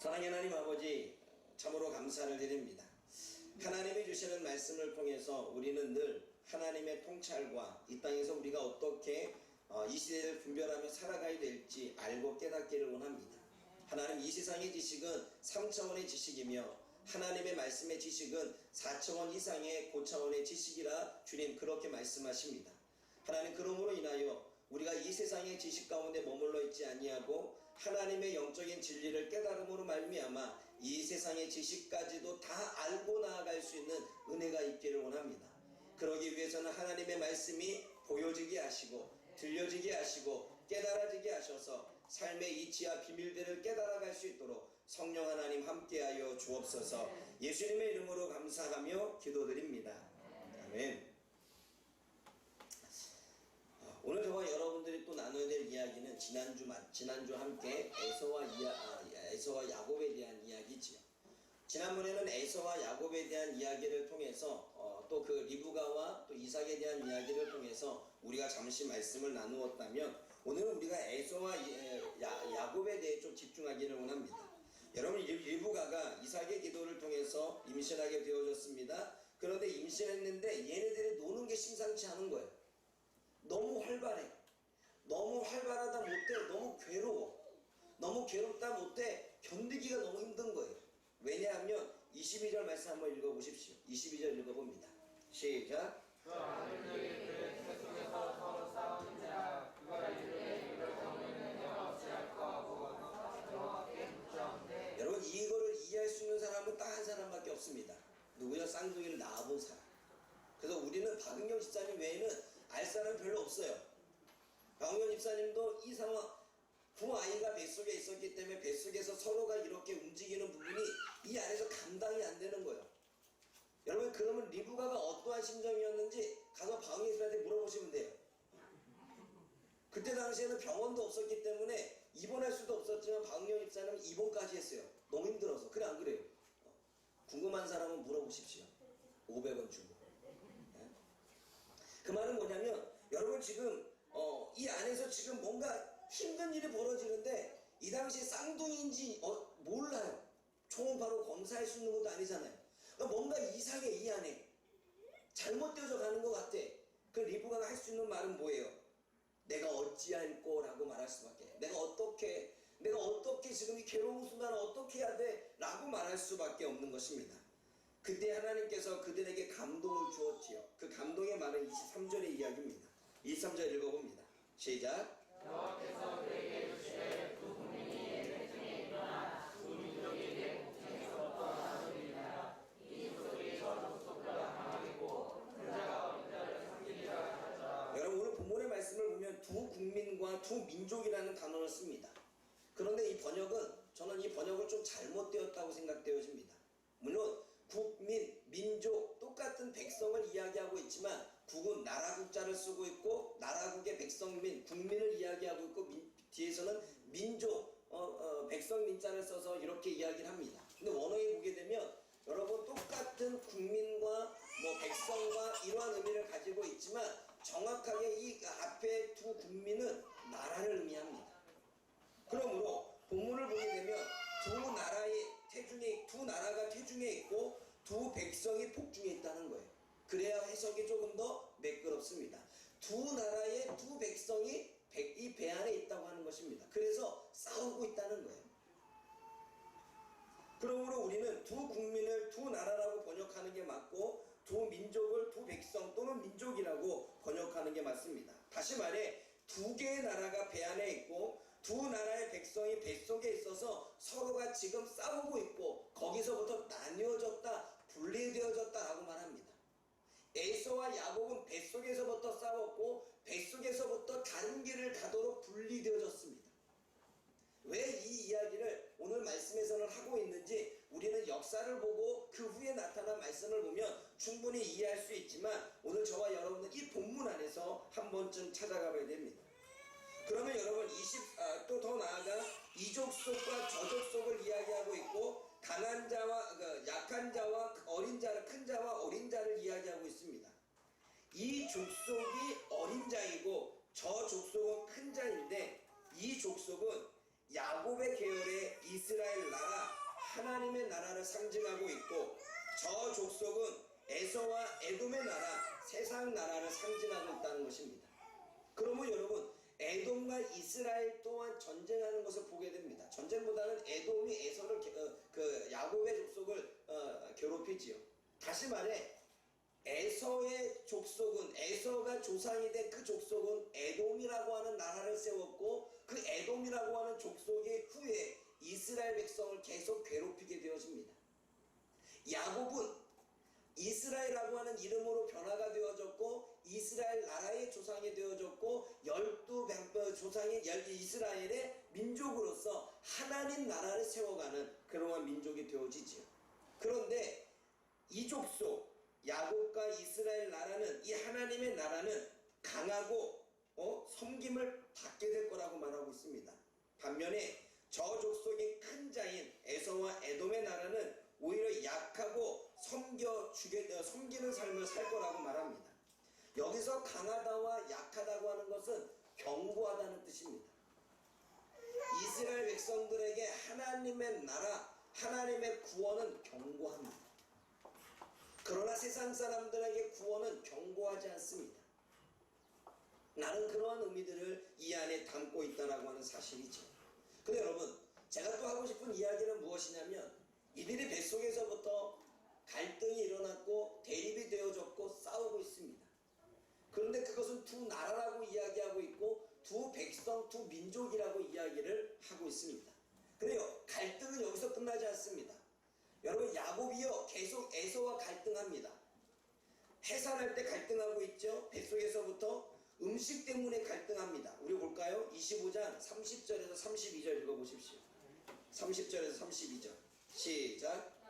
사랑의 하나님 아버지, 참으로 감사를 드립니다. 하나님이 주시는 말씀을 통해서 우리는 늘 하나님의 통찰과 이 땅에서 우리가 어떻게 이 시대를 분별하며 살아가야 될지 알고 깨닫기를 원합니다. 하나님, 이 세상의 지식은 3차원의 지식이며 하나님의 말씀의 지식은 4차원 이상의 고차원의 지식이라 주님 그렇게 말씀하십니다. 하나님, 그러므로 인하여 우리가 이 세상의 지식 가운데 머물러 있지 아니하고 하나님의 영적인 진리를 깨달음으로 말미암아 이 세상의 지식까지도 다 알고 나아갈 수 있는 은혜가 있기를 원합니다. 그러기 위해서는 하나님의 말씀이 보여지게 하시고 들려지게 하시고 깨달아지게 하셔서 삶의 이치와 비밀들을 깨달아갈 수 있도록 성령 하나님 함께하여 주옵소서. 예수님의 이름으로 감사하며 기도드립니다. 아멘. 오늘 저와 여러분들이 또 나눠야 될 이야기는 지난주 함께 에서와 야곱에 대한 이야기지요. 지난번에는 에서와 야곱에 대한 이야기를 통해서 또 그 리브가와 또 이삭에 대한 이야기를 통해서 우리가 잠시 말씀을 나누었다면, 오늘은 우리가 에서와 야곱에 대해 좀 집중하기를 원합니다. 여러분, 리브가가 이삭의 기도를 통해서 임신하게 되어졌습니다. 그런데 임신했는데 얘네들이 노는 게 심상치 않은 거예요. 너무 활발해. 너무 활발하다 못해 너무 괴로워. 너무 괴롭다 못해 견디기가 너무 힘든 거예요. 왜냐하면 22절 말씀 한번 읽어보십시오. 22절 읽어봅니다. 시작. 그 아들들이 그 세속에서 서로 싸우느니라. 그가 이르되 이를 정의는 영없이 거하고 정확하게 묻자온대. 여러분, 이거를 이해할 수 있는 사람은 딱 한 사람밖에 없습니다. 누구냐? 쌍둥이를 낳아본 사람. 그래서 우리는 박은경 집사님 외에는 알 사람 별로 없어요. 박은경 집사님도 이 상황, 두 아이가 뱃속에 있었기 때문에 뱃속에서 서로가 이렇게 움직이는 부분이 이 안에서 감당이 안 되는 거예요. 여러분, 그러면 리브가가 어떠한 심정이었는지 가서 박은경 집사님한테 물어보시면 돼요. 그때 당시에는 병원도 없었기 때문에 입원할 수도 없었지만 박은경 집사님은 입원까지 했어요. 너무 힘들어서. 그래, 안 그래요? 궁금한 사람은 물어보십시오. 500원 주고. 그 말은 뭐냐면, 여러분 지금 이 안에서 지금 뭔가 힘든 일이 벌어지는데 이 당시에 쌍둥이인지 몰라요. 초음파로 검사할 수 있는 것도 아니잖아요. 그러니까 뭔가 이상해. 이 안에 잘못되어져 가는 것 같아. 그 리브가가 할 수 있는 말은 뭐예요? 내가 어찌할꼬 라고 말할 수밖에. 내가 어떻게 지금 이 괴로운 순간을 어떻게 해야 돼? 라고 말할 수밖에 없는 것입니다. 그때 하나님께서 그들에게 감동을 주었지요. 그 감동의 말은 23절의 이야기입니다. 23절 읽어봅니다. 시작. 여호와께서 그에게 이르시되 두 국민이 내 중에 일어나 두 민족이 내 목청에서부터 나누리라. 이 족속이 저 족속보다 강하겠고 큰 자가 어린 자를 섬기리라 하더라. 여러분, 오늘 본문의 말씀을 보면 두 국민과 두 민족이라는 단어를 씁니다. 그런데 이 번역은, 저는 이 번역을 좀 잘못되었다고 생각되어집니다. 물론 국민, 민족, 똑같은 백성을 이야기하고 있지만 국은 나라국자를 쓰고 있고 나라국의 백성민, 국민을 이야기하고 있고 뒤에서는 민족, 백성민자를 써서 이렇게 이야기를 합니다. 근데 원어에 보게 되면 여러분, 똑같은 국민과 백성과 이러한 의미를 가지고 있지만 정확하게 이 앞에 두 국민은 나라를 의미합니다. 그러므로 본문을 보게 되면 두 나라가 태중에 있고 두 백성이 폭중에 있다는 거예요. 그래야 해석이 조금 더 매끄럽습니다. 두 나라의 두 백성이 이 배 안에 있다고 하는 것입니다. 그래서 싸우고 있다는 거예요. 그러므로 우리는 두 국민을 두 나라라고 번역하는 게 맞고 두 민족을 두 백성 또는 민족이라고 번역하는 게 맞습니다. 다시 말해, 두 개의 나라가 배 안에 있고 두 나라의 백성이 뱃속에 있어서 서로가 지금 싸우고 있고 거기서부터 나뉘어졌다, 분리되어졌다 라고 말합니다. 에서와 야곱은 뱃속에서부터 싸웠고 뱃속에서부터 다른 길을 가도록 분리되어졌습니다. 왜 이 이야기를 오늘 말씀에서는 하고 있는지 우리는 역사를 보고 그 후에 나타난 말씀을 보면 충분히 이해할 수 있지만 오늘 저와 여러분은 이 본문 안에서 한 번쯤 찾아가 봐야 됩니다. 그러면 여러분, 또 더 나아가 이 족속과 저 족속을 이야기하고 있고 강한 자와 약한 자와 어린 자를, 큰 자와 어린 자를 이야기하고 있습니다. 이 족속이 어린 자이고 저 족속은 큰 자인데 이 족속은 야곱의 계열의 이스라엘 나라, 하나님의 나라를 상징하고 있고, 저 족속은 에서와 에돔의 나라, 세상 나라를 상징하고 있다는 것입니다. 그러면 여러분, 에돔과 이스라엘 또한 전쟁하는 것을 보게 됩니다. 전쟁보다는 에돔이 에서를 야곱의 족속을 괴롭히지요. 다시 말해, 에서의 족속은, 에서가 조상이 된 그 족속은 에돔이라고 하는 나라를 세웠고, 그 에돔이라고 하는 족속의 후에 이스라엘 백성을 계속 괴롭히게 되어집니다. 야곱은 이스라엘이라고 하는 이름으로 변화가 되어졌고, 이스라엘 나라의 조상이 되어졌고, 12 조상인 이스라엘의 민족으로서 하나님 나라를 세워가는 그러한 민족이 되어지지요. 그런데 이 족속 야곱과 이스라엘 나라는, 이 하나님의 나라는 강하고 섬김을 받게 될 거라고 말하고 있습니다. 반면에 저 족속의 큰 자인 에서와 에돔의 나라는 오히려 약하고 섬기는 삶을 살 거라고 말합니다. 여기서 강하다와 약하다고 하는 것은 견고하다는 뜻입니다. 이스라엘 백성들에게 하나님의 나라, 하나님의 구원은 견고합니다. 그러나 세상 사람들에게 구원은 견고하지 않습니다. 나는 그러한 의미들을 이 안에 담고 있다라고 하는 사실이죠. 근데 여러분, 제가 또 하고 싶은 이야기는 무엇이냐면, 이들이 뱃속에서부터 갈등이 일어났고 대립이 되어졌고 싸우고 있습니다. 그런데 그것은 두 나라라고 이야기하고 있고 두 백성, 두 민족이라고 이야기를 하고 있습니다. 그래요, 갈등은 여기서 끝나지 않습니다. 여러분, 야곱이요 계속 에서와 갈등합니다. 해산할 때 갈등하고 있죠. 뱃속에서부터 음식 때문에 갈등합니다. 우리 볼까요? 25장 30절에서 32절 읽어보십시오. 30절에서 32절 시작.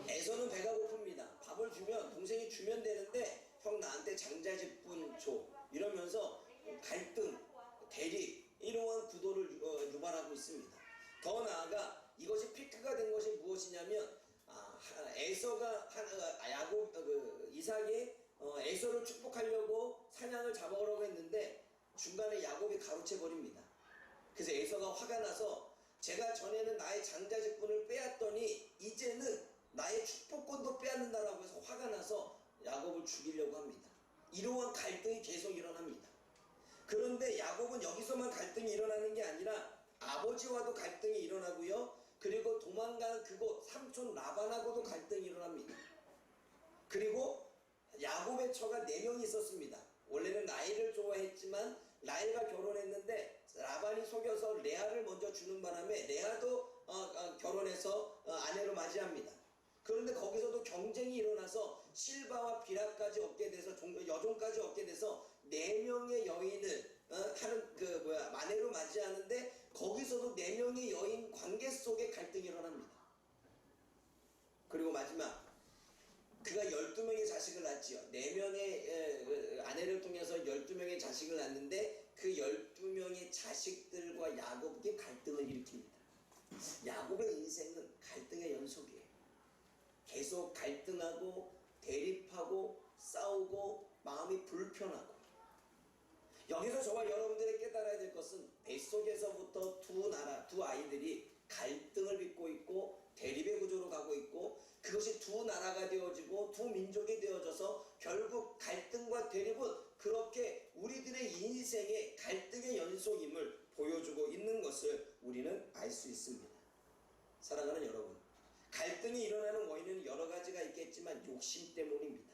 에서는 배가 고픕니다. 밥을 주면, 동생이 주면 되는데 형 나한테 장자직분 줘 이러면서 갈등, 대립, 이러한 구도를 유발하고 있습니다. 더 나아가 이것이 피크가 된 것이 무엇이냐면, 에서가 이삭이 에서를 축복하려고 사냥을 잡아오라고 했는데 중간에 야곱이 가로채 버립니다. 그래서 에서가 화가 나서, 제가 전에는 나의 장자직분을 빼앗더니 이제는 나의 축복권도 빼앗는다라고 해서 화가 나서 야곱을 죽이려고 합니다. 이러한 갈등이 계속 일어납니다. 그런데 야곱은 여기서만 갈등이 일어나는 게 아니라 아버지와도 갈등이 일어나고요, 그리고 도망가는 그곳 삼촌 라반하고도 갈등이 일어납니다. 그리고 야곱의 처가 4명이 있었습니다. 원래는 라헬을 좋아했지만 라헬과 결혼했는데 라반이 속여서 레아를 먼저 주는 바람에 레아도 결혼해서 아내로 맞이합니다. 그런데 거기서도 경쟁이 일어나서 실바와 비라까지 얻게 돼서 여종까지 얻게 돼서 4명의 여인을 아내로 맞이하는데, 거기서도 4명의 여인 관계 속에 갈등이 일어납니다. 그리고 마지막, 그가 12명의 자식을 낳지요. 4명의 아내를 통해서 12명의 자식을 낳는데 그 12명의 자식들과 야곱이 갈등을 일으킵니다. 야곱의 인생은 갈등의 연속이에요. 계속 갈등하고 대립하고 싸우고 마음이 불편하고. 여기서 저와 여러분들이 깨달아야 될 것은, 뱃속에서부터 두 나라, 두 아이들이 갈등을 빚고 있고 대립의 구조로 가고 있고, 그것이 두 나라가 되어지고 두 민족이 되어져서 결국 갈등과 대립은 그렇게 우리들의 인생의 갈등의 연속임을 보여주고 있는 것을 우리는 알 수 있습니다. 사랑하는 여러분, 갈등이 일어나는 원인은 여러 가지가 있겠지만 욕심 때문입니다.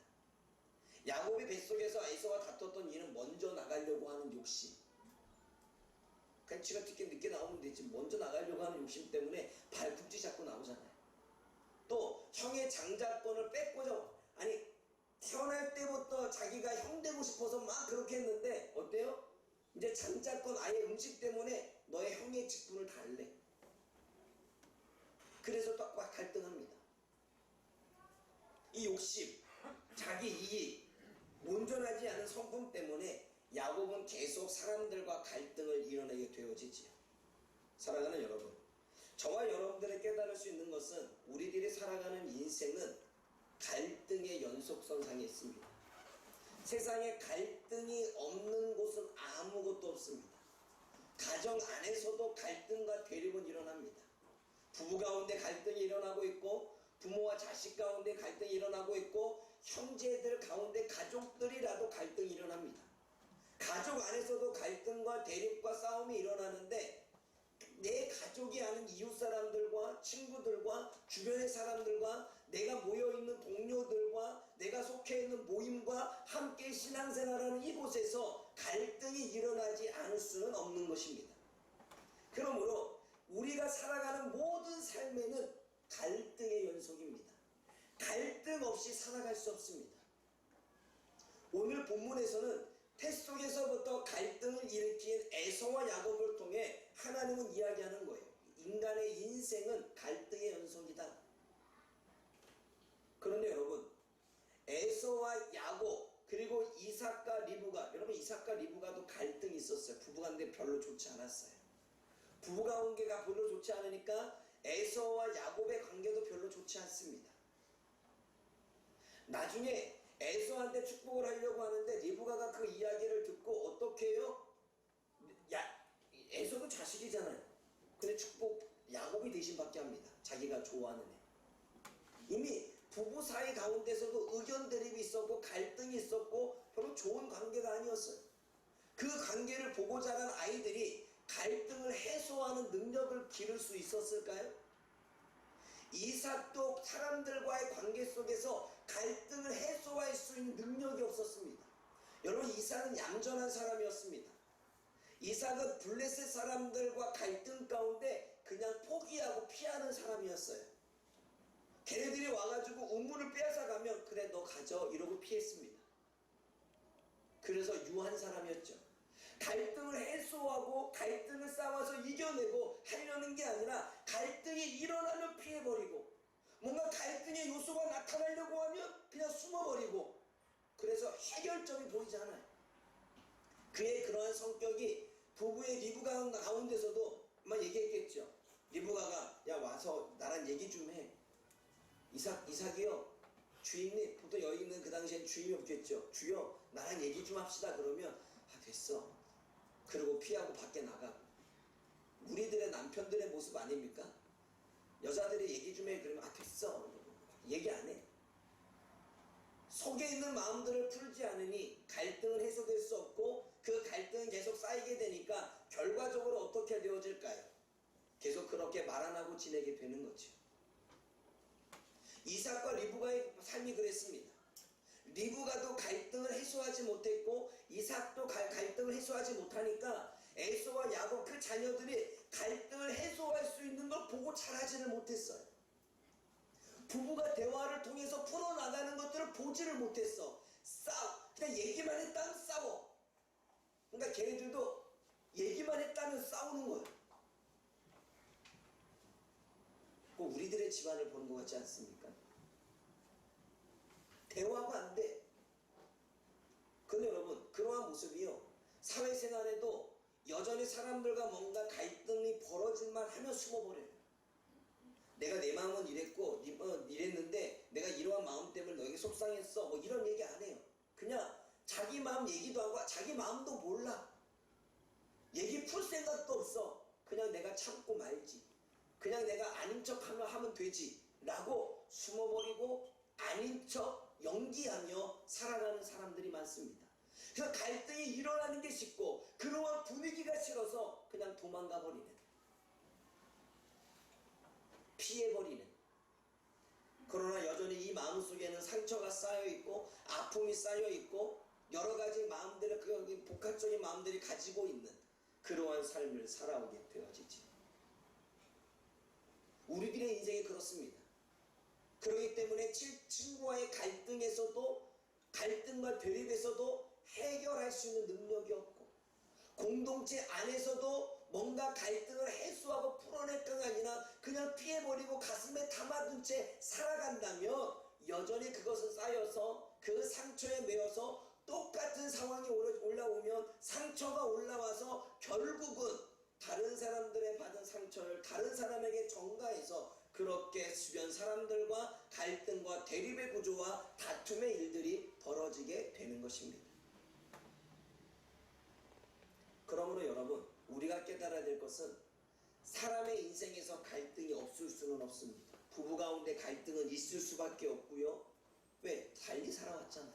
야곱이 뱃속에서 에서와 다퉜던 이유는 먼저 나가려고 하는 욕심. 그냥 쥐가 늦게 나오면 되지, 먼저 나가려고 하는 욕심 때문에 발꿈치 잡고 나오잖아요. 또 형의 장자권을 뺏고자, 태어날 때부터 자기가 형 되고 싶어서 막 그렇게 했는데 어때요? 이제 장자권, 아예 음식 때문에 너의 형의 직분을 달래. 그래서 또 막 갈등합니다. 이 욕심, 자기 이익, 온전하지 않은 성품 때문에 야곱은 계속 사람들과 갈등을 이뤄내게 되어지지요. 사랑하는 것은 우리들이 살아가는 인생은 갈등의 연속선상에 있습니다. 세상에 갈등이 없는 곳은 아무것도 없습니다. 가정 안에서도 갈등과 대립은 일어납니다. 부부 가운데 갈등이 일어나고 있고, 부모와 자식 가운데 갈등이 일어나고 있고, 형제들 가운데 가족들이라도 갈등이 일어납니다. 가족 안에서도 갈등과 대립과 싸움이 일어나는데, 내 가족이 아닌 이웃 사람들과 친구들과 주변의 사람들과 내가 모여있는 동료들과 내가 속해 있는 모임과 함께 신앙생활하는 이곳에서 갈등이 일어나지 않을 수는 없는 것입니다. 그러므로 우리가 살아가는 모든 삶에는 갈등의 연속입니다. 갈등 없이 살아갈 수 없습니다. 오늘 본문에서는 태스 속에서부터 갈등을 일으킨 에서와 야곱을 통해 하나님은 이야기하는 거예요. 인간의 인생은 갈등의 연속이다. 그런데 여러분, 에서와 야곱 그리고 이삭과 리브가, 여러분 이삭과 리브가도 갈등이 있었어요. 부부관계 별로 좋지 않았어요. 부부관계가 별로 좋지 않으니까 에서와 야곱의 관계도 별로 좋지 않습니다. 나중에 에서한테 축복을 하려고 하는데 리브가가 그 이야기를 듣고 어떻게 해요? 에서도 자식이잖아요. 근데 축복 야곱이 대신 받게 합니다. 자기가 좋아하는 애. 이미 부부 사이 가운데서도 의견 대립이 있었고 갈등이 있었고 별로 좋은 관계가 아니었어요. 그 관계를 보고 자란 아이들이 갈등을 해소하는 능력을 기를 수 있었을까요? 이삭도 사람들과의 관계 속에서 갈등을 해소할 수 있는 능력이 없었습니다. 여러분, 이삭은 얌전한 사람이었습니다. 이삭은 블레셋 사람들과 갈등 가운데 그냥 포기하고 피하는 사람이었어요. 걔네들이 와가지고 우물을 빼앗아 가면 그래 너 가져 이러고 피했습니다. 그래서 유한 사람이었죠. 갈등을 해소하고 갈등을 싸워서 이겨내고 하려는 게 아니라 갈등이 일어나면 피해버리고 뭔가 갈등의 요소가 나타나려고 하면 그냥 숨어버리고, 그래서 해결점이 보이지 않아요. 그의 그러한 성격이 부부의 리브가 가운데서도 아마 얘기했겠죠. 리브가가 야 와서 나랑 얘기 좀 해. 이삭이요, 주인님, 보통 여기 있는 그 당시엔 주인이 없겠죠. 주여 나랑 얘기 좀 합시다. 그러면 됐어. 그리고 피하고 밖에 나가고. 우리들의 남편들의 모습 아닙니까? 여자들이 얘기 좀 해. 그러면 됐어. 얘기 안 해. 속에 있는 마음들을 풀지 않으니 갈등은 해소될 수 없고 그 갈등은 계속 쌓이게 되니까 결과적으로 어떻게 되어질까요? 계속 그렇게 말 안 하고 지내게 되는 거죠. 이삭과 리브가의 삶이 그랬습니다. 리브가도 갈등을 해소하지 못했고 이삭도 갈등을 해소하지 못하니까 에서와 야곱 그 자녀들이 갈등을 해소할 수 있는 걸 보고 자라지를 못했어요. 부부가 대화를 통해서 풀어나가는 것들을 보지를 못했어. 그냥 얘기만 했다면 싸워. 그러니까 걔네들도 얘기만 했다면 싸우는 거예요. 꼭 우리들의 집안을 보는 것 같지 않습니까? 대화가 안 돼. 근데 여러분, 그러한 모습이요, 사회생활에도 여전히 사람들과 뭔가 갈등이 벌어질만 하면 숨어버려요. 내가 내 마음은 이랬고 이랬는데 내가 이러한 마음 때문에 너에게 속상했어, 뭐 이런 얘기 안 해요. 그냥 자기 마음 얘기도 하고 자기 마음도 몰라. 얘기 풀 생각도 없어. 그냥 내가 참고 말지, 그냥 내가 아닌 척 하면 되지 라고 숨어버리고 아닌 척 연기하며 살아가는 사람들이 많습니다. 그래서 갈등이 일어나는 게 싫고 그러한 분위기가 싫어서 그냥 도망가 버리는, 피해버리는. 그러나 여전히 이 마음속에는 상처가 쌓여있고 아픔이 쌓여있고 여러가지 마음들을, 복합적인 마음들이 가지고 있는 그러한 삶을 살아오게 되어지지. 우리들의 인생이 그렇습니다. 그렇기 때문에 친구와의 갈등에서도, 갈등과 대립에서도 해결할 수 있는 능력이 없고, 공동체 안에서도 뭔가 갈등을 해소하고 풀어낼 건 아니라 그냥 피해버리고 가슴에 담아둔 채 살아간다면 여전히 그것은 쌓여서 그 상처에 매여서 똑같은 상황이 올라오면 상처가 올라와서 결국은 다른 사람들의 받은 상처를 다른 사람에게 전가해서 그렇게 주변 사람들과 갈등과 대립의 구조와 다툼의 일들이 벌어지게 되는 것입니다. 그러므로 여러분, 우리가 깨달아야 될 것은 사람의 인생에서 갈등이 없을 수는 없습니다. 부부 가운데 갈등은 있을 수밖에 없고요. 왜? 달리 살아왔잖아요.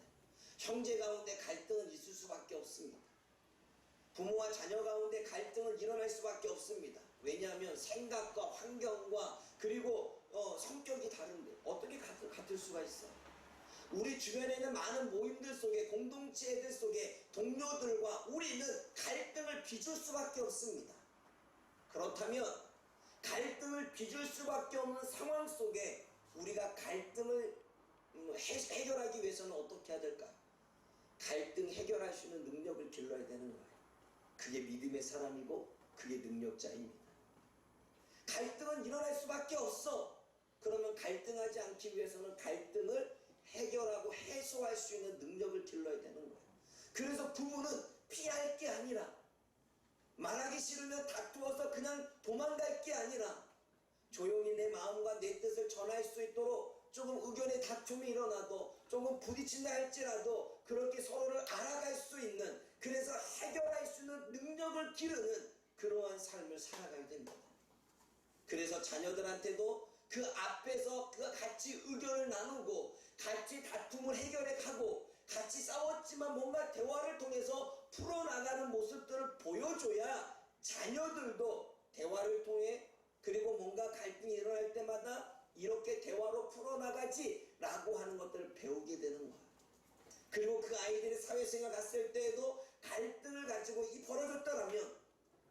형제 가운데 갈등은 있을 수밖에 없습니다. 부모와 자녀 가운데 갈등은 일어날 수밖에 없습니다. 왜냐하면 생각과 환경과 그리고 성격이 다른데 어떻게 같을 수가 있어요? 우리 주변에 있는 많은 모임들 속에, 공동체들 속에 동료들과 우리는 갈등을 빚을 수밖에 없습니다. 그렇다면 갈등을 빚을 수밖에 없는 상황 속에 우리가 갈등을 해결하기 위해서는 어떻게 해야 될까? 갈등 해결할 수 있는 능력을 길러야 되는 거예요. 그게 믿음의 사람이고 그게 능력자입니다. 갈등은 일어날 수밖에 없어. 그러면 갈등하지 않기 위해서는 갈등을 해결하고 해소할 수 있는 능력을 길러야 되는 거예요. 그래서 부부는 피할 게 아니라, 말하기 싫으면 다투어서 그냥 도망갈 게 아니라 조용히 내 마음과 내 뜻을 전할 수 있도록 조금 의견의 다툼이 일어나도 조금 부딪힌다 할지라도 그렇게 서로를 알아갈 수 있는, 그래서 해결할 수 있는 능력을 기르는 그러한 삶을 살아가야 됩니다. 그래서 자녀들한테도 그 앞에서 그 같이 의견을 나누고 같이 다툼을 해결해 가고 같이 싸웠지만 뭔가 대화를 통해서 풀어나가는 모습들을 보여줘야 자녀들도 대화를 통해, 그리고 뭔가 갈등이 일어날 때마다 이렇게 대화로 풀어나가지 라고 하는 것들을 배우게 되는 거예요. 그리고 그 아이들이 사회생활 갔을 때에도 갈등을 가지고 벌어졌다라면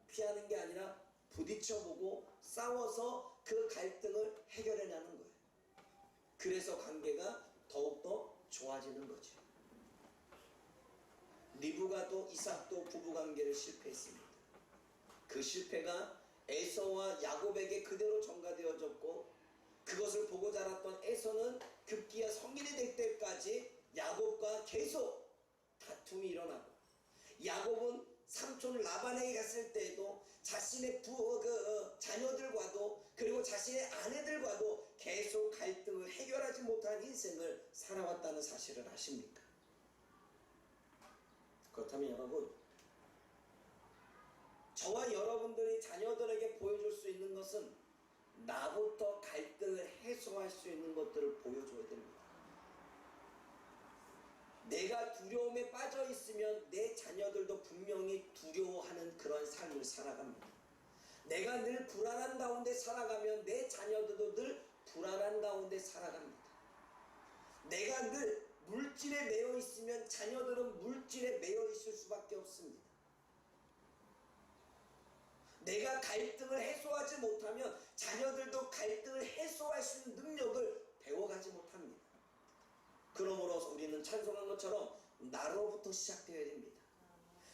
피하는 게 아니라 부딪혀보고 싸워서 그 갈등을 해결해내는 거예요. 그래서 관계가 더욱더 좋아지는 거죠. 리브가도 이삭도 부부관계를 실패했습니다. 그 실패가 에서와 야곱에게 그대로 전가되어졌고, 그것을 보고 자랐던 에서는 급기야 성인이 될 때까지 야곱과 계속 다툼이 일어나고, 야곱은 삼촌 라반에게 갔을 때에도 자신의 자녀들과도 그리고 자신의 아내들과도 계속 갈등을 해결하지 못한 인생을 살아왔다는 사실을 아십니까? 그렇다면 여러분, 저와 여러분들이 자녀들에게 보여줄 수 있는 것은 나부터 갈등을 해소할 수 있는 것들을 보여줘야 됩니다. 내가 두려움에 빠져 있으면 내 자녀들도 분명히 두려워하는 그런 삶을 살아갑니다. 내가 늘 불안한 가운데 살아가면 내 자녀들도 늘 불안한 가운데 살아갑니다. 내가 늘 물질에 매여 있으면 자녀들은 물질에 매여 있을 수밖에 없습니다. 내가 갈등을 해소하지 못하면 자녀들도 갈등을 해소할 수 있는 능력을 배워가지 못합니다. 그러므로 우리는 찬송한 것처럼 나로부터 시작되어야 됩니다.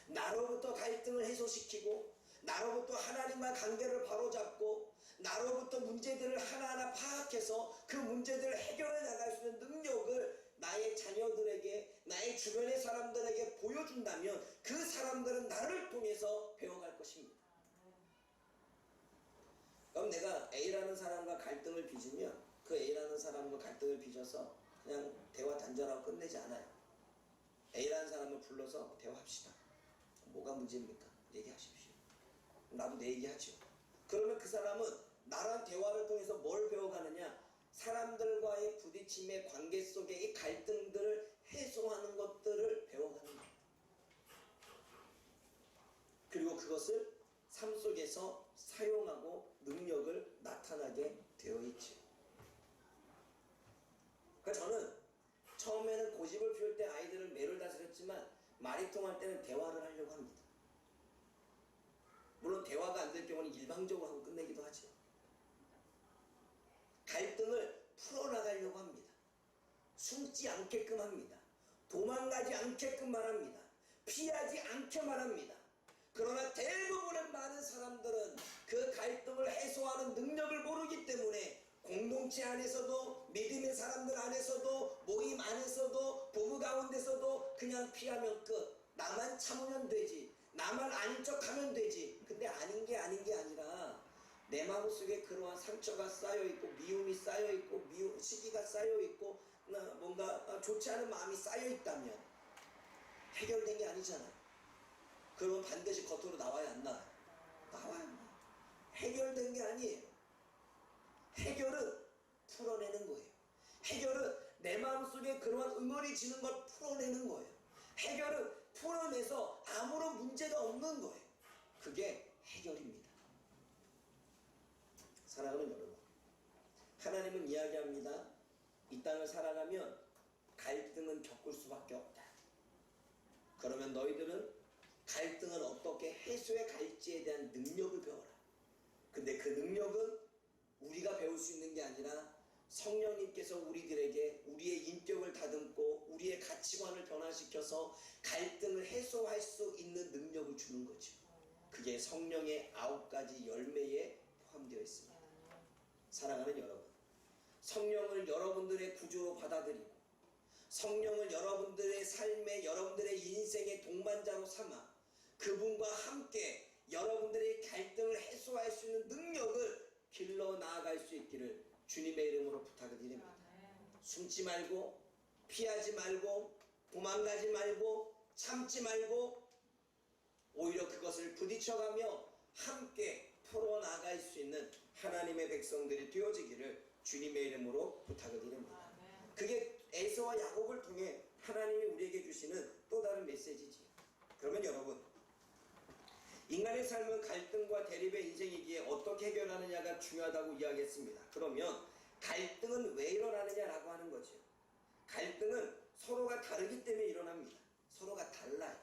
나로부터 갈등을 해소시키고, 나로부터 하나님과 관계를 바로잡고, 나로부터 문제들을 하나하나 파악해서 그 문제들을 해결해 나갈 수 있는 능력을 나의 자녀들에게, 나의 주변의 사람들에게 보여준다면 그 사람들은 나를 통해서 배워갈 것입니다. 그럼 내가 A라는 사람과 갈등을 빚으면 그 A라는 사람과 갈등을 빚어서 그냥 대화 단절하고 끝내지 않아요. A라는 사람을 불러서 대화합시다. 뭐가 문제입니까? 얘기하십시오. 나도 내 얘기하죠. 그러면 그 사람은 나랑 대화를 통해서 뭘 배워가느냐? 사람들과의 부딪힘의 관계 속에 이 갈등들을 해소하는 것들을 배워가는 거예요. 그리고 그것을 삶 속에서 사용하고 능력을 나타나게 되어 있죠. 그러니까 저는 처음에는 고집을 피울 때 아이들을 매를 다스렸지만 말이 통할 때는 대화를 하려고 합니다. 물론 대화가 안 될 경우는 일방적으로 하고 끝내기도 하죠. 갈등을 풀어나가려고 합니다. 숨지 않게끔 합니다. 도망가지 않게끔 말합니다. 피하지 않게 말합니다. 그러나 대부분의 많은 사람들은 그 갈등을 해소하는 능력을 모르기 때문에 공동체 안에서도, 믿음의 사람들 안에서도, 모임 안에서도, 부부 가운데서도 그냥 피하면 끝. 나만 참으면 되지. 나만 아닌 척하면 되지. 근데 아닌 게 아니라 내 마음속에 그러한 상처가 쌓여있고 미움이 쌓여있고 시기가 쌓여있고 뭔가 좋지 않은 마음이 쌓여있다면 해결된 게 아니잖아요. 그러면 반드시 겉으로 나와야 안 나와요? 나와요. 해결된 게 아니에요. 해결은 풀어내는 거예요. 해결은 내 마음속에 그러한 응어리지는 걸 풀어내는 거예요. 해결은 풀어내서 아무런 문제가 없는 거예요. 그게 해결입니다. 사랑하는 여러분, 하나님은 이야기합니다. 이 땅을 살아가면 갈등은 겪을 수밖에 없다. 그러면 너희들은 갈등을 어떻게 해소해 갈지에 대한 능력을 배워라. 근데 그 능력은 우리가 배울 수 있는 게 아니라 성령님께서 우리들에게 우리의 인격을 다듬고 우리의 가치관을 변화시켜서 갈등을 해소할 수 있는 능력을 주는 거죠. 그게 성령의 9가지 열매에 포함되어 있습니다. 사랑하는 여러분, 성령을 여러분들의 구주로 받아들이고 성령을 여러분들의 삶에 여러분들의 인생의 동반자로 삼아 그분과 함께 여러분들의 갈등을 해소할 수 있는 능력을 길러 나아갈 수 있기를 주님의 이름으로 부탁을 드립니다. 숨지 말고 피하지 말고 도망가지 말고 참지 말고 오히려 그것을 부딪혀가며 함께 풀어나갈 수 있는 하나님의 백성들이 되어지기를 주님의 이름으로 부탁을 드립니다. 그게 에서와 야곱을 통해 하나님이 우리에게 주시는 또 다른 메시지지. 그러면 여러분, 인간의 삶은 갈등과 대립의 인생이기에 어떻게 해결하느냐가 중요하다고 이야기했습니다. 그러면 갈등은 왜 일어나느냐라고 하는 거죠. 갈등은 서로가 다르기 때문에 일어납니다. 서로가 달라요.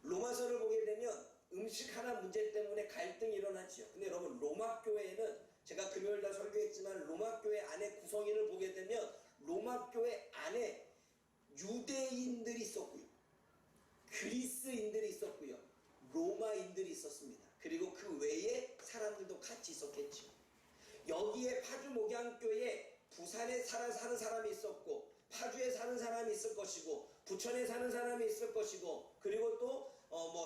로마서를 보게 되면 음식 하나 문제 때문에 갈등이 일어나죠. 근데 여러분, 로마 교회에는 제가 금요일 날 설교했지만 로마 교회 안에 구성인을 보게 되면 로마 교회 안에 유대인들이 있었고요, 그리스인들이 있었고요, 로마인들이 있었습니다. 그리고 그 외에 사람들도 같이 있었겠죠. 여기에 파주 목양교에 부산에 사는 사람이 있었고 파주에 사는 사람이 있을 것이고 부천에 사는 사람이 있을 것이고 그리고 또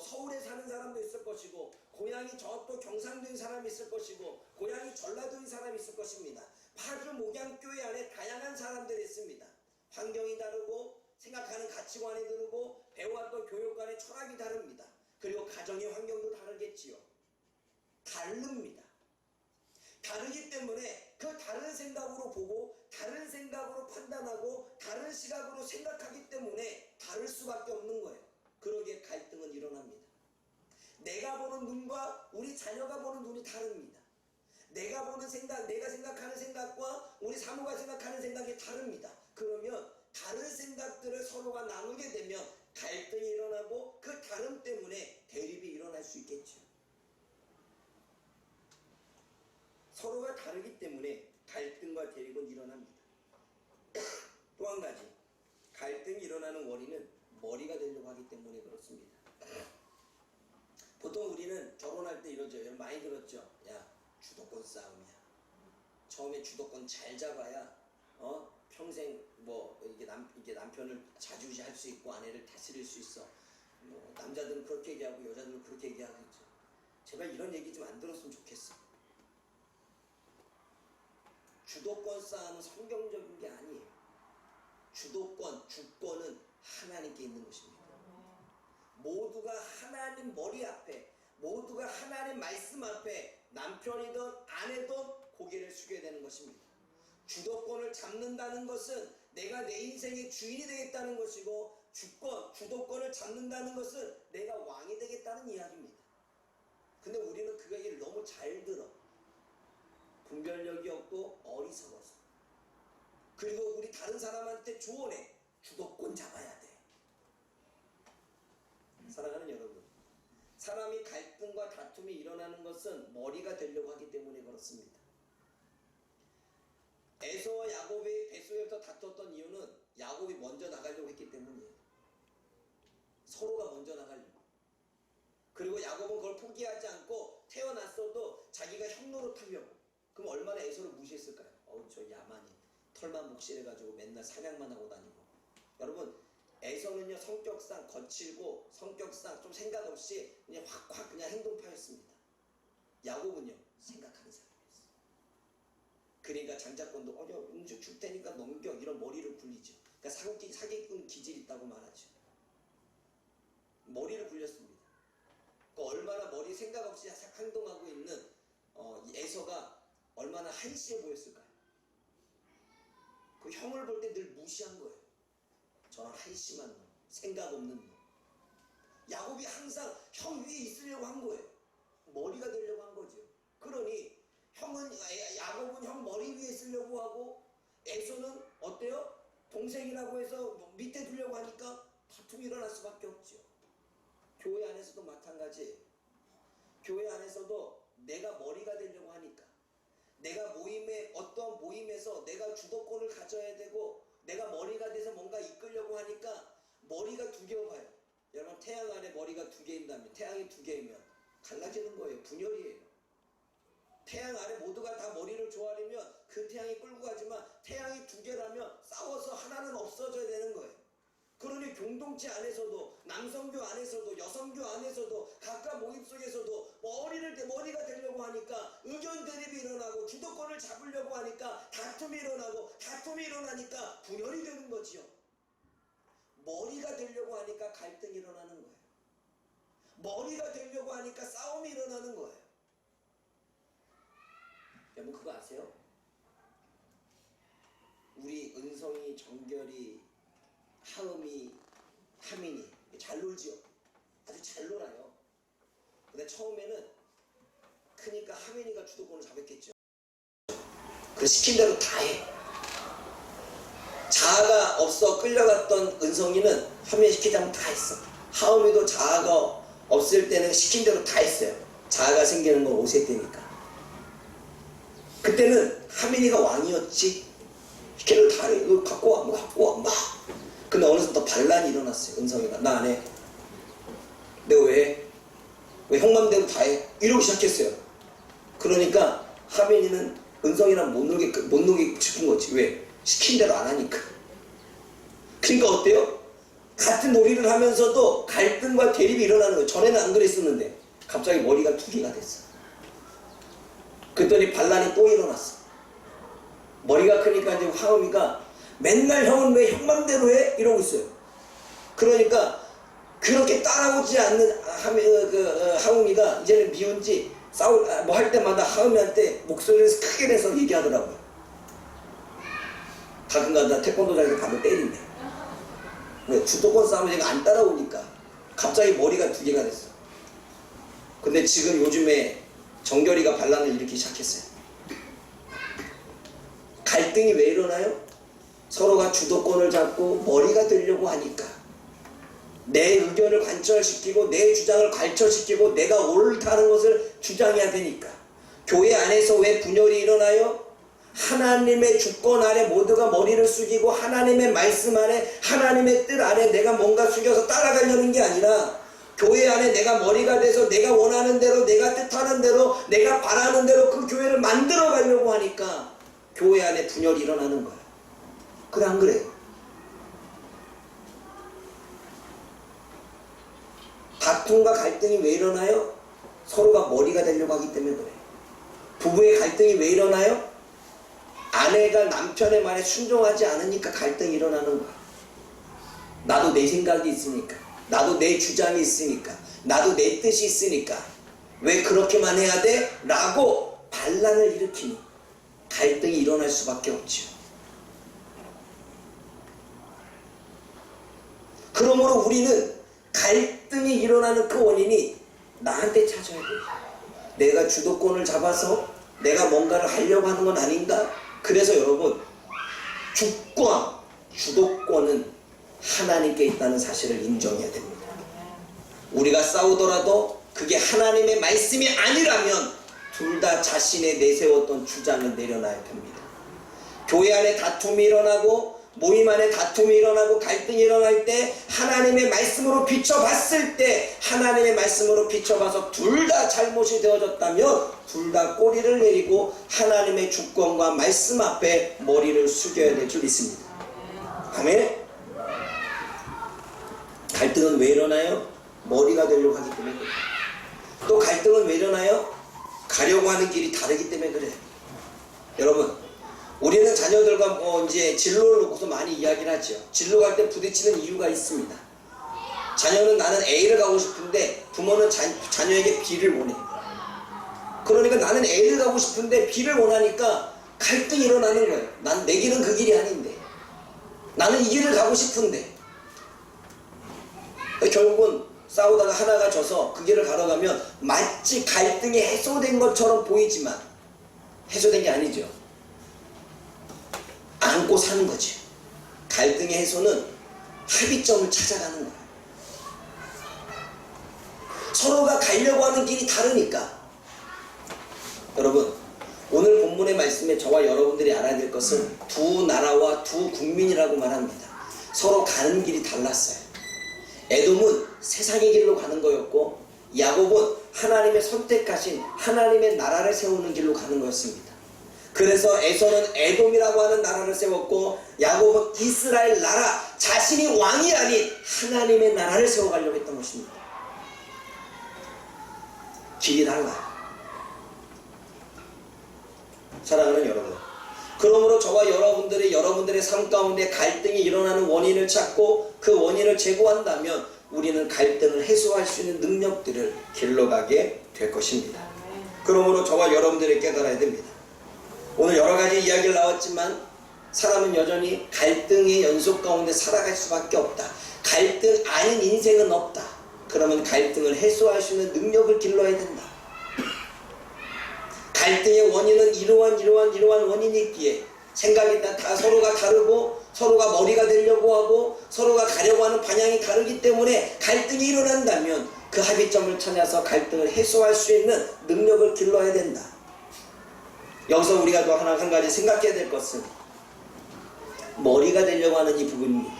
서울에 사는 사람도 있을 것이고 고향이 저쪽 경상도인 사람이 있을 것이고 고향이 전라도인 사람이 있을 것입니다. 파주 목양교회 안에 다양한 사람들이 있습니다. 환경이 다르고 생각하는 가치관이 다르고 배워왔던 교육관의 철학이 다릅니다. 그리고 가정의 환경도 다르겠지요. 다릅니다. 다르기 때문에 그 다른 생각으로 보고 다른 생각으로 판단하고 다른 시각으로 생각하기 때문에 다를 수밖에 없는 거예요. 그러기에 갈등은 일어납니다. 내가 보는 눈과 우리 자녀가 보는 눈이 다릅니다. 내가 보는 생각, 내가 생각하는 생각과 우리 사모가 생각하는 생각이 다릅니다. 그러면 다른 생각들을 서로가 나누게 되면 갈등이 일어나고 그 다름 때문에 대립이 일어날 수 있겠죠. 서로가 다르기 때문에 갈등과 대립은 일어납니다. 또 한 가지, 갈등이 일어나는 원인은 머리가 되려고 하기 때문에 그렇습니다. 보통 우리는 결혼할 때 이러죠. 여러분 많이 들었죠. 야, 주도권 싸움이야. 처음에 주도권 잘 잡아야 평생 이게 남편을 좌지우지할 수 있고 아내를 다스릴 수 있어. 남자들은 그렇게 얘기하고 여자들은 그렇게 얘기하겠죠. 제발 이런 얘기 좀 안 들었으면 좋겠어. 주도권 싸움은 성경적인 게 아니에요. 주권은 하나님께 있는 것입니다. 모두가 하나님 머리 앞에, 모두가 하나님 말씀 앞에 남편이든 아내든 고개를 숙여야 되는 것입니다. 주도권을 잡는다는 것은 내가 내 인생의 주인이 되겠다는 것이고 주도권을 잡는다는 것은 내가 왕이 되겠다는 이야기입니다. 근데 우리는 그 얘기를 너무 잘 들어. 분별력이 없고 어리석어서. 그리고 우리 다른 사람한테 조언해. 주도권 잡아야 돼. 사랑하는 여러분, 사람이 갈등과 다툼이 일어나는 것은 머리가 되려고 하기 때문에 그렇습니다. 에서와 야곱이 뱃속에서 다퉜던 이유는 야곱이 먼저 나가려고 했기 때문이에요. 서로가 먼저 나가려고. 그리고 야곱은 그걸 포기하지 않고 태어났어도 자기가 형노릇 하려고. 그럼 얼마나 에서를 무시했을까요? 저 야만이 털만 목실해가지고 맨날 사냥만 하고 다니고. 여러분, 에서는요 성격상 거칠고 성격상 좀 생각 없이 그냥 확 그냥 행동파였습니다. 야곱은요 생각하는 사람이었어요. 그러니까 장자권도 음주 줄 테니까 넘겨 이런 머리를 굴리죠. 그러니까 사기꾼 기질 있다고 말하죠. 머리를 굴렸습니다. 얼마나 머리 생각 없이 행동하고 있는 에서가 얼마나 한시해 보였을까요? 그 형을 볼 때 늘 무시한 거예요. 저런 한심한 놈, 생각 없는 놈. 야곱이 항상 형 위에 있으려고 한 거예요. 머리가 되려고 한 거죠. 그러니 야곱은 형 머리 위에 있으려고 하고 에서는 어때요? 동생이라고 해서 밑에 두려고 하니까 다툼이 일어날 수밖에 없죠. 교회 안에서도 마찬가지예요. 교회 안에서도 내가 머리가 되려고 하니까 내가 어떤 모임에서 내가 주도권을 가져야 되고 내가 머리가 돼서 뭔가 이끌려고 하니까 머리가 두 개여봐요. 여러분 태양 안에 머리가 두 개인다면 태양이 두 개이면 갈라지는 거예요. 분열이에요. 태양 안에 모두가 다 머리를 조아리면 그 태양이 끌고 가지만 태양이 두 개라면 싸워서 하나는 없어져야 되는 거예요. 그러니 공동체 안에서도 남성교 안에서도 여성교 안에서도 각각 모임 속에서도 머리가 되려고 하니까 의견 대립이 일어나고 주도권을 잡으려고 하니까 다툼이 일어나니까 분열이 되는 거지요. 머리가 되려고 하니까 갈등이 일어나는 거예요. 머리가 되려고 하니까 싸움이 일어나는 거예요. 여러분 그거 아세요? 우리 은성이, 정결이, 하음이, 하민이 잘 놀지요. 아주 잘 놀아요. 근데 처음에는 크니까 하민이가 주도권을 잡았겠죠. 그 시킨 대로 다 해. 자아가 없어 끌려갔던 은성이는 하민이 시키자면 다 했어. 하음이도 자아가 없을 때는 시킨 대로 다 했어요. 자아가 생기는 건 5세 때니까. 그때는 하민이가 왕이었지. 시키는 대로 다 해. 이거 갖고 와 막. 근데 어느새부터 반란이 일어났어요. 은성이가 나 안 해. 내가 왜 형 맘대로 다 해. 이러기 시작했어요. 그러니까 하민이는 은성이랑 못 놀게 싶은 거지. 왜? 시킨 대로 안 하니까. 그러니까 어때요? 같은 놀이를 하면서도 갈등과 대립이 일어나는 거예요. 전에는 안 그랬었는데 갑자기 머리가 두 개가 됐어. 그랬더니 반란이 또 일어났어. 머리가 크니까 이제 하음이가 맨날 형은 왜 형 맘대로 해? 이러고 있어요. 그러니까 그렇게 따라오지 않는 하음이가 이제는 미운지 뭐 할 때마다 하음이한테 목소리를 크게 내서 얘기하더라고요. 가끔가다 태권도장에서 밥을 때린대. 왜? 주도권 싸움에 제가 안 따라오니까 갑자기 머리가 두 개가 됐어. 근데 지금 요즘에 정결이가 반란을 일으키기 시작했어요. 갈등이 왜 일어나요? 서로가 주도권을 잡고 머리가 되려고 하니까 내 의견을 관철시키고 내 주장을 관철시키고 내가 옳다는 것을 주장해야 되니까. 교회 안에서 왜 분열이 일어나요? 하나님의 주권 아래 모두가 머리를 숙이고 하나님의 말씀 아래 하나님의 뜻 아래 내가 뭔가 숙여서 따라가려는 게 아니라 교회 안에 내가 머리가 돼서 내가 원하는 대로 내가 뜻하는 대로 내가 바라는 대로 그 교회를 만들어 가려고 하니까 교회 안에 분열이 일어나는 거야. 그래 안 그래? 다툼과 갈등이 왜 일어나요? 서로가 머리가 되려고 하기 때문에 그래. 부부의 갈등이 왜 일어나요? 아내가 남편의 말에 순종하지 않으니까 갈등이 일어나는 거야. 나도 내 생각이 있으니까, 나도 내 주장이 있으니까, 나도 내 뜻이 있으니까 왜 그렇게만 해야 돼? 라고 반란을 일으키니 갈등이 일어날 수밖에 없죠. 그러므로 우리는 갈등이 일어나는 그 원인이 나한테 찾아야 돼. 내가 주도권을 잡아서 내가 뭔가를 하려고 하는 건 아닌가? 그래서 여러분, 주도권은 하나님께 있다는 사실을 인정해야 됩니다. 우리가 싸우더라도 그게 하나님의 말씀이 아니라면 둘 다 자신의 내세웠던 주장을 내려놔야 됩니다. 교회 안에 다툼이 일어나고 모임 안에 다툼이 일어나고 갈등이 일어날 때 하나님의 말씀으로 비춰봤을 때 하나님의 말씀으로 비춰봐서 둘 다 잘못이 되어졌다면 둘 다 꼬리를 내리고 하나님의 주권과 말씀 앞에 머리를 숙여야 될 줄 믿습니다. 아멘. 갈등은 왜 일어나요? 머리가 되려고 하기 때문에. 또 갈등은 왜 일어나요? 가려고 하는 길이 다르기 때문에 그래요. 여러분, 우리는 자녀들과 이제 진로를 놓고서 많이 이야기를 하죠. 진로 갈 때 부딪히는 이유가 있습니다. 자녀는 나는 A를 가고 싶은데 부모는 자녀에게 B를 원해. 그러니까 나는 A를 가고 싶은데 B를 원하니까 갈등이 일어나는 거예요. 내 길은 그 길이 아닌데. 나는 이 길을 가고 싶은데. 결국은 싸우다가 하나가 져서 그 길을 가러 가면 마치 갈등이 해소된 것처럼 보이지만 해소된 게 아니죠. 안고 사는 거죠. 갈등의 해소는 합의점을 찾아가는 거예요. 서로가 가려고 하는 길이 다르니까. 여러분, 오늘 본문의 말씀에 저와 여러분들이 알아야 될 것은 두 나라와 두 국민이라고 말합니다. 서로 가는 길이 달랐어요. 에돔은 세상의 길로 가는 거였고 야곱은 하나님의 선택하신 하나님의 나라를 세우는 길로 가는 거였습니다. 그래서 에서는 에돔이라고 하는 나라를 세웠고 야곱은 이스라엘 나라, 자신이 왕이 아닌 하나님의 나라를 세워가려고 했던 것입니다. 길이 달라요. 사랑하는 여러분, 그러므로 저와 여러분들의 삶 가운데 갈등이 일어나는 원인을 찾고 그 원인을 제거한다면 우리는 갈등을 해소할 수 있는 능력들을 길러가게 될 것입니다. 그러므로 저와 여러분들이 깨달아야 됩니다. 오늘 여러 가지 이야기를 나왔지만 사람은 여전히 갈등의 연속 가운데 살아갈 수밖에 없다. 갈등 아닌 인생은 없다. 그러면 갈등을 해소할 수 있는 능력을 길러야 된다. 갈등의 원인은 이러한 원인이 있기에 생각이 다 서로가 다르고 서로가 머리가 되려고 하고 서로가 가려고 하는 방향이 다르기 때문에 갈등이 일어난다면 그 합의점을 찾아서 갈등을 해소할 수 있는 능력을 길러야 된다. 여기서 우리가 또 한 가지 생각해야 될 것은 머리가 되려고 하는 이 부분입니다.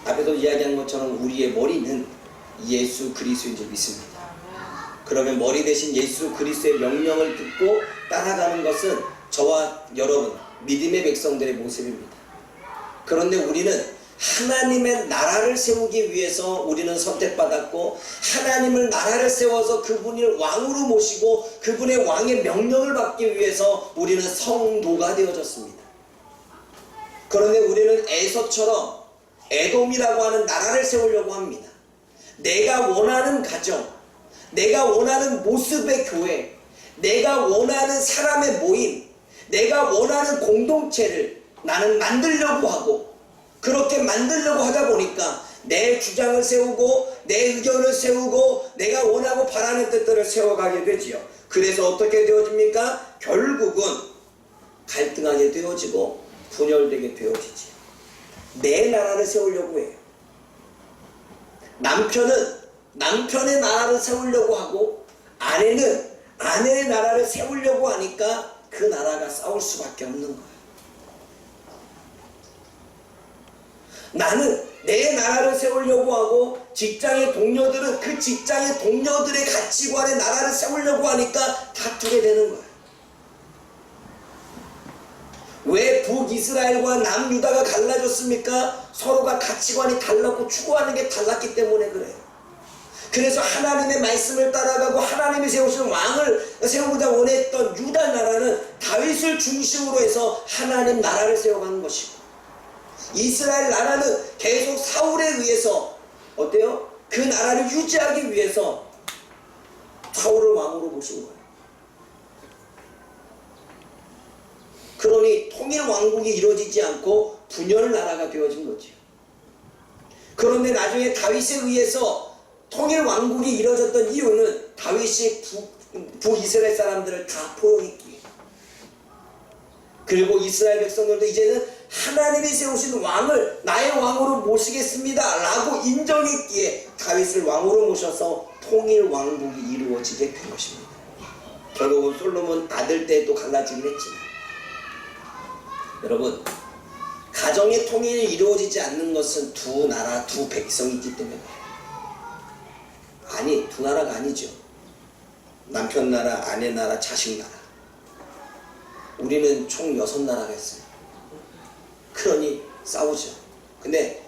앞에서 이야기한 것처럼 우리의 머리는 예수 그리스도인 줄 믿습니다. 그러면 머리 대신 예수 그리스도의 명령을 듣고 따라가는 것은 저와 여러분 믿음의 백성들의 모습입니다. 그런데 우리는 하나님의 나라를 세우기 위해서 우리는 선택받았고 하나님을 나라를 세워서 그분을 왕으로 모시고 그분의 왕의 명령을 받기 위해서 우리는 성도가 되어졌습니다. 그런데 우리는 에서처럼 에돔이라고 하는 나라를 세우려고 합니다. 내가 원하는 가정, 내가 원하는 모습의 교회, 내가 원하는 사람의 모임, 내가 원하는 공동체를 나는 만들려고 하고 그렇게 만들려고 하다 보니까 내 주장을 세우고 내 의견을 세우고 내가 원하고 바라는 뜻들을 세워가게 되지요. 그래서 어떻게 되어집니까? 결국은 갈등하게 되어지고 분열되게 되어지지요. 내 나라를 세우려고 해요. 남편은 남편의 나라를 세우려고 하고 아내는 아내의 나라를 세우려고 하니까 그 나라가 싸울 수밖에 없는 거예요. 나는 내 나라를 세우려고 하고 직장의 동료들은 그 직장의 동료들의 가치관의 나라를 세우려고 하니까 다투게 되는 거예요. 왜 북이스라엘과 남유다가 갈라졌습니까? 서로가 가치관이 달랐고 추구하는 게 달랐기 때문에 그래요. 그래서 하나님의 말씀을 따라가고 하나님이 세우신 왕을 세우고자 원했던 유다 나라는 다윗을 중심으로 해서 하나님 나라를 세워가는 것이고 이스라엘 나라는 계속 사울에 의해서 어때요? 그 나라를 유지하기 위해서 사울을 왕으로 모신 거예요. 그러니 통일 왕국이 이루어지지 않고 분열 나라가 되어진 거죠. 그런데 나중에 다윗에 의해서 통일 왕국이 이루어졌던 이유는 다윗이 북이스라엘 사람들을 다 포용했기에 그리고 이스라엘 백성들도 이제는 하나님이 세우신 왕을 나의 왕으로 모시겠습니다 라고 인정했기에 다윗을 왕으로 모셔서 통일 왕국이 이루어지게 된 것입니다. 결국은 솔로몬 아들 때 또 갈라지긴 했지만 여러분 가정의 통일이 이루어지지 않는 것은 두 나라 두 백성이 있기 때문에 아니 두 나라가 아니죠. 남편 나라, 아내 나라, 자식 나라. 우리는 총 6나라가 있어요. 그러니 싸우죠. 근데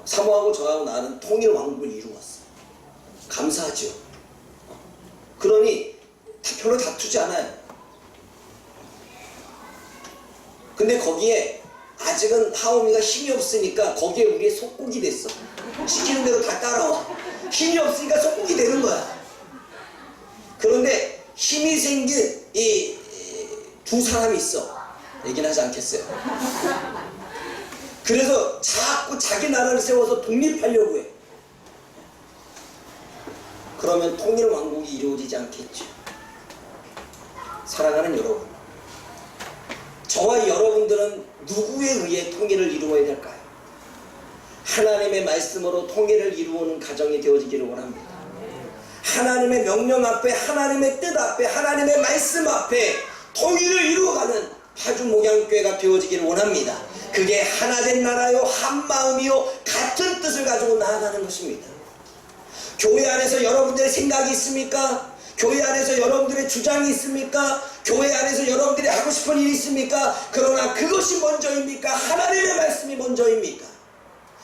사모하고 저하고 나는 통일 왕국을 이루었어요. 감사하죠. 그러니 별로 다투지 않아요. 근데 거기에 아직은 하오미가 힘이 없으니까 거기에 우리의 속국이 됐어. 시키는 대로 다 따라와. 힘이 없으니까 속국이 되는 거야. 그런데 힘이 생긴 이 두 사람이 있어. 얘기는 하지 않겠어요. 그래서 자꾸 자기 나라를 세워서 독립하려고 해. 그러면 통일 왕국이 이루어지지 않겠죠. 사랑하는 여러분, 저와 여러분들은 누구에 의해 통일을 이루어야 될까요? 하나님의 말씀으로 통일을 이루는 가정이 되어지기를 원합니다. 하나님의 명령 앞에, 하나님의 뜻 앞에, 하나님의 말씀 앞에 통일을 이루어가는 파주목양교회가 되어지기를 원합니다. 그게 하나된 나라요, 한마음이요, 같은 뜻을 가지고 나아가는 것입니다. 교회 안에서 여러분들의 생각이 있습니까? 교회 안에서 여러분들의 주장이 있습니까? 교회 안에서 여러분들이 하고 싶은 일이 있습니까? 그러나 그것이 먼저입니까? 하나님의 말씀이 먼저입니까?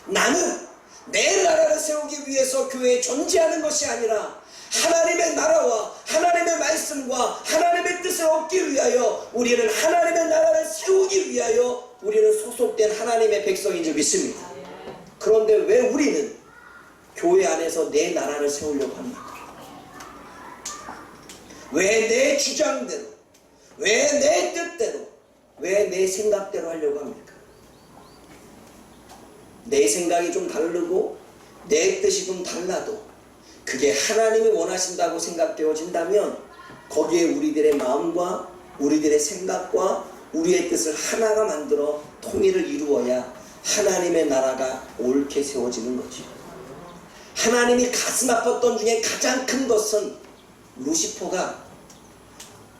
나는 내 나라를 세우기 위해서 교회에 존재하는 것이 아니라 하나님의 나라와 하나님의 말씀과 하나님의 뜻을 얻기 위하여, 우리는 하나님의 나라를 세우기 위하여 우리는 소속된 하나님의 백성인 줄 믿습니다. 그런데 왜 우리는 교회 안에서 내 나라를 세우려고 합니까? 왜 내 주장대로, 왜 내 뜻대로, 왜 내 생각대로 하려고 합니까? 내 생각이 좀 다르고 내 뜻이 좀 달라도 그게 하나님이 원하신다고 생각되어진다면 거기에 우리들의 마음과 우리들의 생각과 우리의 뜻을 하나가 만들어 통일을 이루어야 하나님의 나라가 옳게 세워지는 거죠. 하나님이 가슴 아팠던 중에 가장 큰 것은 루시퍼가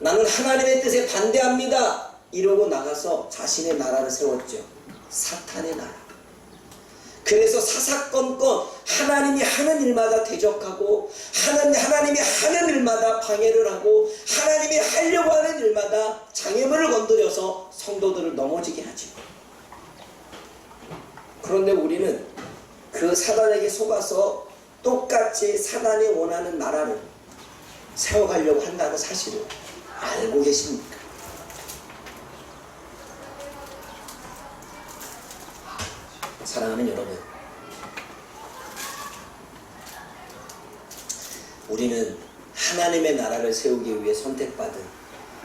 나는 하나님의 뜻에 반대합니다 이러고 나가서 자신의 나라를 세웠죠. 사탄의 나라. 그래서 사사건건 하나님이 하는 일마다 대적하고 하나님이 하는 일마다 방해를 하고 하나님이 하려고 하는 일마다 장애물을 건드려서 성도들을 넘어지게 하죠. 그런데 우리는 그 사단에게 속아서 똑같이 사단이 원하는 나라를 세워가려고 한다는 사실을 알고 계십니까? 사랑하는 여러분, 우리는 하나님의 나라를 세우기 위해 선택받은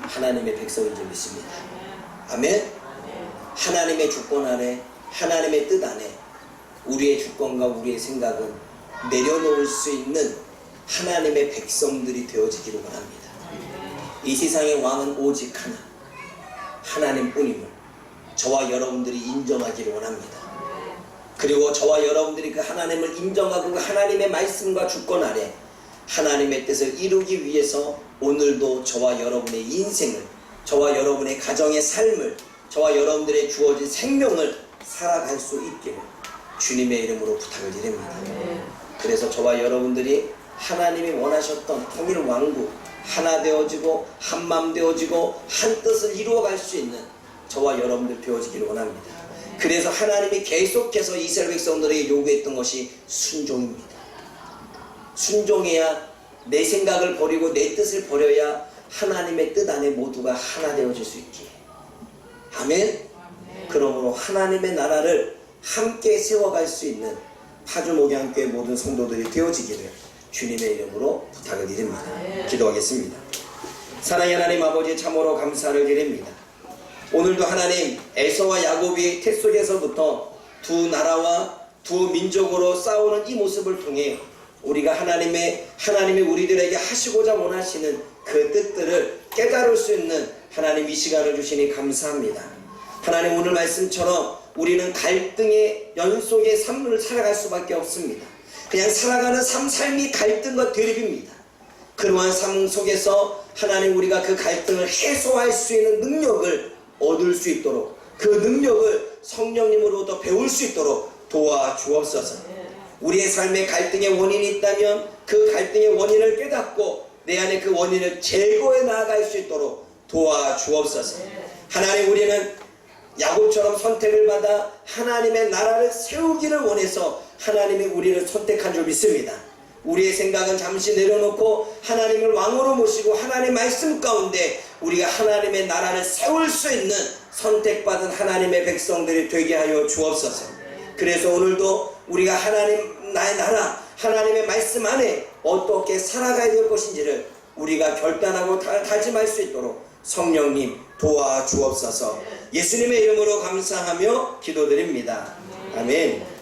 하나님의 백성인 줄 믿습니다. 아멘? 하나님의 주권 아래, 하나님의 뜻 안에 우리의 주권과 우리의 생각은 내려놓을 수 있는 하나님의 백성들이 되어지기를 원합니다. 이 세상의 왕은 오직 하나, 하나님뿐임을 저와 여러분들이 인정하기를 원합니다. 그리고 저와 여러분들이 그 하나님을 인정하고 그 하나님의 말씀과 주권 아래 하나님의 뜻을 이루기 위해서 오늘도 저와 여러분의 인생을, 저와 여러분의 가정의 삶을, 저와 여러분들의 주어진 생명을 살아갈 수 있기를 주님의 이름으로 부탁을 드립니다. 그래서 저와 여러분들이 하나님이 원하셨던 통일 왕국, 하나 되어지고 한마음 되어지고 한 뜻을 이루어갈 수 있는 저와 여러분들 되어지기를 원합니다. 그래서 하나님이 계속해서 이스라엘 백성들에게 요구했던 것이 순종입니다. 순종해야, 내 생각을 버리고 내 뜻을 버려야 하나님의 뜻 안에 모두가 하나 되어질 수 있기에. 아멘? 그러므로 하나님의 나라를 함께 세워갈 수 있는 파주목양교회 모든 성도들이 되어지기를 주님의 이름으로 부탁을 드립니다. 기도하겠습니다. 사랑의 하나님 아버지, 참으로 감사를 드립니다. 오늘도 하나님, 에서와 야곱이 태 속에서부터 두 나라와 두 민족으로 싸우는 이 모습을 통해 우리가 하나님이 우리들에게 하시고자 원하시는 그 뜻들을 깨달을 수 있는 하나님 이 시간을 주시니 감사합니다. 하나님, 오늘 말씀처럼 우리는 갈등의 연속의 삶을 살아갈 수밖에 없습니다. 그냥 살아가는 삶이 갈등과 대립입니다. 그러한 삶 속에서 하나님, 우리가 그 갈등을 해소할 수 있는 능력을 얻을 수 있도록, 그 능력을 성령님으로부터 배울 수 있도록 도와주옵소서. 우리의 삶에 갈등의 원인이 있다면 그 갈등의 원인을 깨닫고 내 안에 그 원인을 제거해 나아갈 수 있도록 도와주옵소서. 하나님, 우리는 야곱처럼 선택을 받아 하나님의 나라를 세우기를 원해서 하나님이 우리를 선택한 줄 믿습니다. 우리의 생각은 잠시 내려놓고 하나님을 왕으로 모시고 하나님의 말씀 가운데 우리가 하나님의 나라를 세울 수 있는 선택받은 하나님의 백성들이 되게 하여 주옵소서. 그래서 오늘도 우리가 하나님 나의 나라 하나님의 말씀 안에 어떻게 살아가야 될 것인지를 우리가 결단하고 다짐할 수 있도록 성령님 도와주옵소서. 예수님의 이름으로 감사하며 기도드립니다. 아멘.